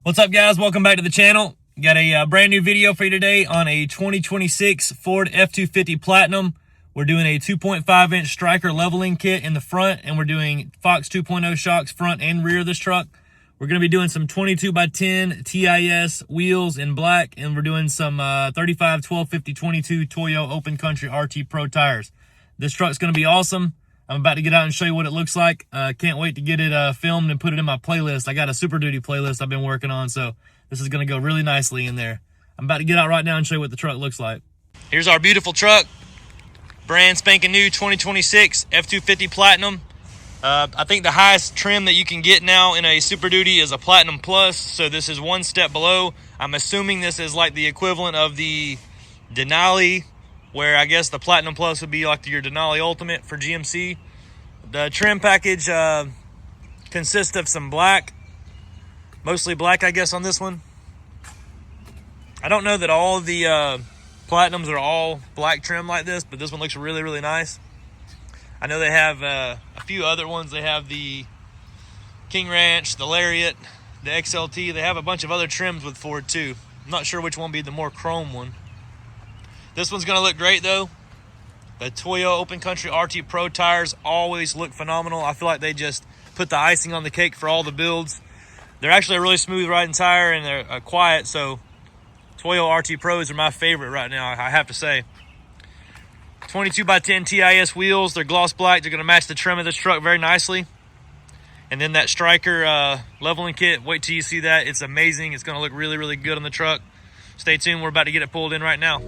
What's up, guys? Welcome back to the channel. Got a brand new video for you today on a 2026 Ford F-250 Platinum. We're doing a 2.5-inch Stryker leveling kit in the front, and we're doing Fox 2.0 shocks front and rear of this truck. We're going to be doing some 22x10 TIS wheels in black, and we're doing some 35, 12, 50, 22 Toyo Open Country RT Pro tires. This truck's going to be awesome. I'm about to get out and show you what it looks like. Can't wait to get it filmed and put it in my playlist. I got a Super Duty playlist I've been working on, so this is going to go really nicely in there. I'm about to get out right now and show you what the truck looks like. Here's our beautiful truck. Brand spanking new 2026 F-250 Platinum. I think the highest trim that you can get now in a Super Duty is a Platinum Plus, so this is one step below. I'm assuming this is like the equivalent of the Denali, where I guess the Platinum Plus would be like your Denali Ultimate for GMC. The trim package consists of some black, mostly black I guess on this one. I don't know that all of the Platinums are all black trim like this, but this one looks really, really nice. I know they have a few other ones. They have the King Ranch, the Lariat, the XLT. They have a bunch of other trims with Ford too. I'm not sure which one would be the more chrome one. This one's gonna look great though. The Toyo Open Country RT Pro tires always look phenomenal. I feel like they just put the icing on the cake for all the builds. They're actually a really smooth riding tire, and they're quiet, so Toyo RT Pros are my favorite right now, I have to say. 22x10 TIS wheels, they're gloss black. They're gonna match the trim of this truck very nicely. And then that Stryker leveling kit, wait till you see that. It's amazing. It's gonna look really, really good on the truck. Stay tuned, we're about to get it pulled in right now.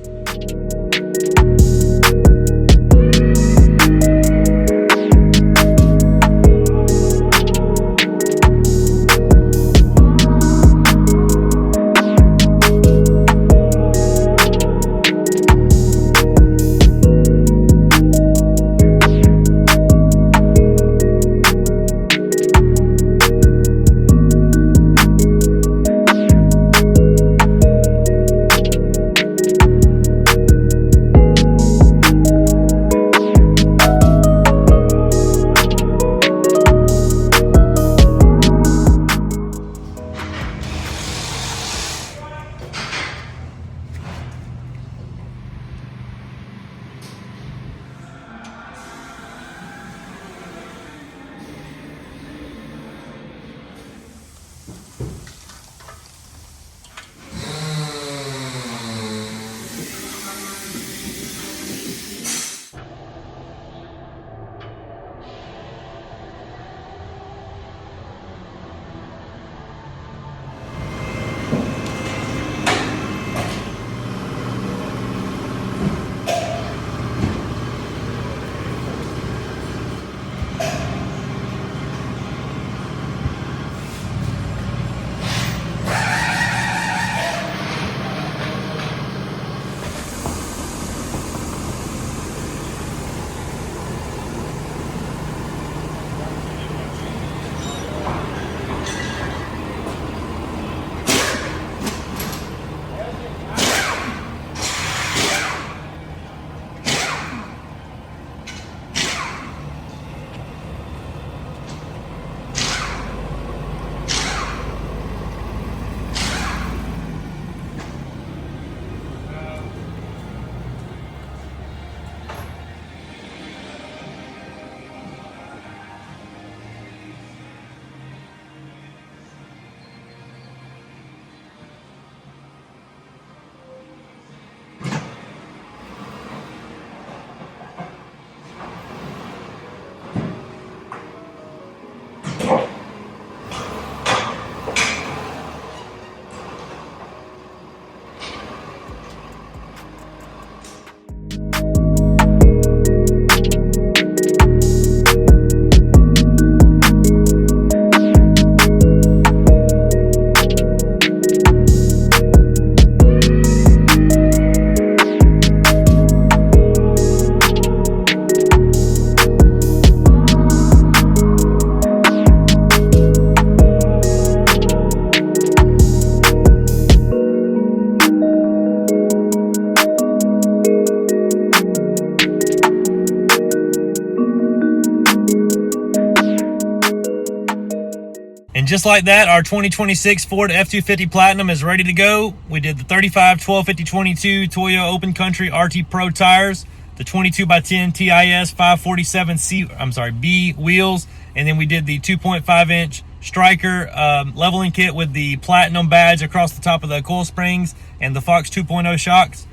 And just like that, our 2026 Ford F-250 Platinum is ready to go. We did the 35, 12, 50, 22 Toyo Open Country RT Pro tires, the 22x10 TIS 547 B wheels, and then we did the 2.5 inch Stryker leveling kit with the Platinum badge across the top of the coil springs and the Fox 2.0 shocks.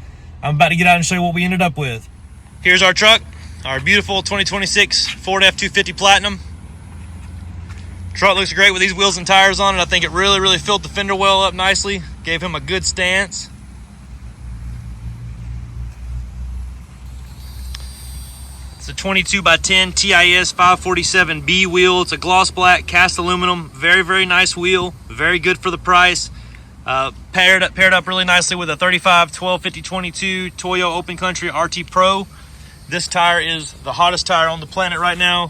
I'm about to get out and show you what we ended up with. Here's our truck, our beautiful 2026 Ford F-250 Platinum. Truck looks great with these wheels and tires on it. I think it really filled the fender well up nicely, gave him a good stance. It's a 22x10 TIS 547 B wheel. It's a gloss black cast aluminum, very nice wheel, very good for the price. Paired up really nicely with a 35, 12, 50, 22 Toyo Open Country RT Pro. This tire is the hottest tire on the planet right now.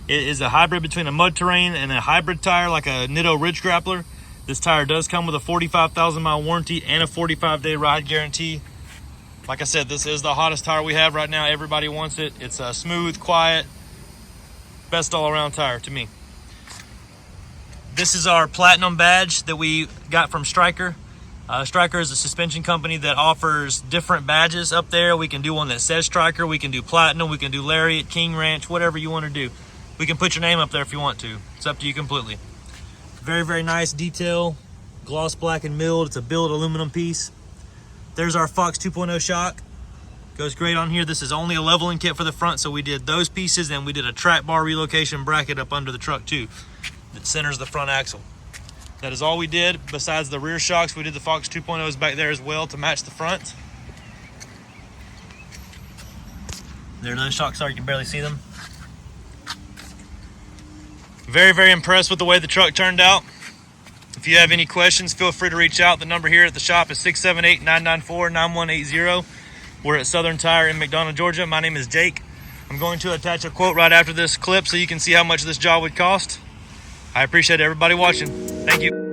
It is a hybrid between a mud terrain and a hybrid tire like a Nitto Ridge Grappler. This tire does come with a 45,000 mile warranty and a 45-day ride guarantee. Like I said, this is the hottest tire we have right now. Everybody wants it. It's a smooth, quiet, best all-around tire to me. This is our Platinum badge that we got from Stryker. Stryker is a suspension company that offers different badges up there. We can do one that says Stryker, we can do Platinum, we can do Lariat, King Ranch, whatever you want to do. We can put your name up there if you want to. It's up to you completely. Very nice detail, gloss black and milled. It's a billet aluminum piece. There's our Fox 2.0 shock. Goes great on here. This is only a leveling kit for the front, so we did those pieces, and we did a track bar relocation bracket up under the truck too that centers the front axle. That is all we did. Besides the rear shocks, we did the Fox 2.0s back there as well to match the front. There those shocks are, you can barely see them. Very impressed with the way the truck turned out. If you have any questions, feel free to reach out. The number here at the shop is 678-994-9180. We're at Southern Tire in McDonough, Georgia. My name is Jake. I'm going to attach a quote right after this clip so you can see how much this job would cost. I appreciate everybody watching. Thank you.